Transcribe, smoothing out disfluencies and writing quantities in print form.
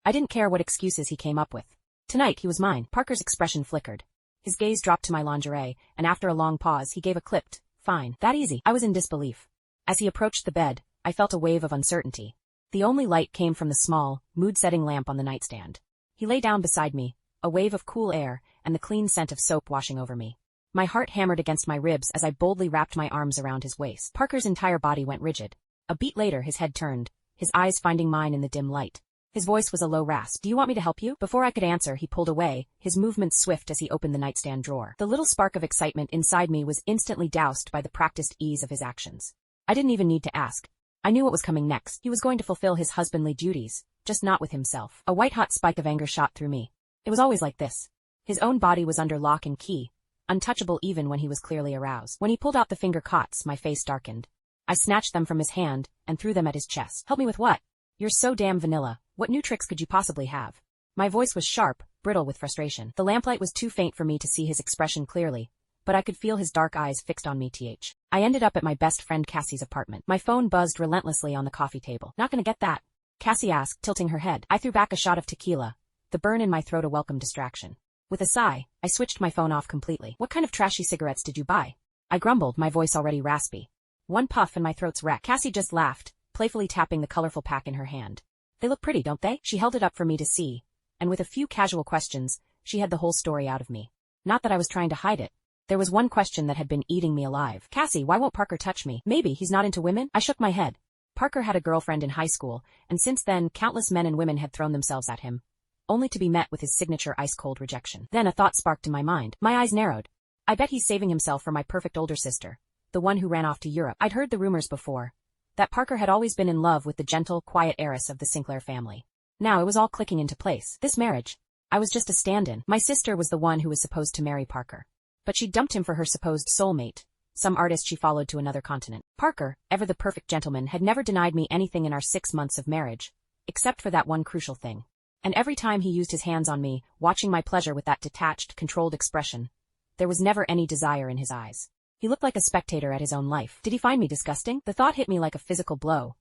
I didn't care what excuses he came up with. Tonight he was mine. Parker's expression flickered. His gaze dropped to my lingerie, and after a long pause he gave a clipped, "Fine. That easy." I was in disbelief. As he approached the bed, I felt a wave of uncertainty. The only light came from the small, mood-setting lamp on the nightstand. He lay down beside me, a wave of cool air, and the clean scent of soap washing over me. My heart hammered against my ribs as I boldly wrapped my arms around his waist. Parker's entire body went rigid. A beat later his head turned, his eyes finding mine in the dim light. His voice was a low rasp. "Do you want me to help you?" Before I could answer, he pulled away, his movements swift as he opened the nightstand drawer. The little spark of excitement inside me was instantly doused by the practiced ease of his actions. I didn't even need to ask. I knew what was coming next. He was going to fulfill his husbandly duties, just not with himself. A white-hot spike of anger shot through me. It was always like this. His own body was under lock and key, untouchable even when he was clearly aroused. When he pulled out the finger cots, my face darkened. I snatched them from his hand and threw them at his chest. "Help me with what? You're so damn vanilla. What new tricks could you possibly have?" My voice was sharp, brittle with frustration. The lamplight was too faint for me to see his expression clearly, but I could feel his dark eyes fixed on me. I ended up at my best friend Cassie's apartment. My phone buzzed relentlessly on the coffee table. "Not gonna get that?" Cassie asked, tilting her head. I threw back a shot of tequila, the burn in my throat a welcome distraction. With a sigh, I switched my phone off completely. "What kind of trashy cigarettes did you buy?" I grumbled, my voice already raspy. One puff and my throat's wrecked. Cassie just laughed, playfully tapping the colorful pack in her hand. "They look pretty, don't they?" She held it up for me to see, and with a few casual questions, she had the whole story out of me. Not that I was trying to hide it. There was one question that had been eating me alive. "Cassie, why won't Parker touch me? Maybe he's not into women?" I shook my head. Parker had a girlfriend in high school, and since then countless men and women had thrown themselves at him, only to be met with his signature ice-cold rejection. Then a thought sparked in my mind. My eyes narrowed. I bet he's saving himself for my perfect older sister, the one who ran off to Europe. I'd heard the rumors before, that Parker had always been in love with the gentle, quiet heiress of the Sinclair family. Now it was all clicking into place. This marriage, I was just a stand-in. My sister was the one who was supposed to marry Parker, but she dumped him for her supposed soulmate, some artist she followed to another continent. Parker, ever the perfect gentleman, had never denied me anything in our 6 months of marriage, except for that one crucial thing. And every time he used his hands on me, watching my pleasure with that detached, controlled expression, there was never any desire in his eyes. He looked like a spectator at his own life. Did he find me disgusting? The thought hit me like a physical blow,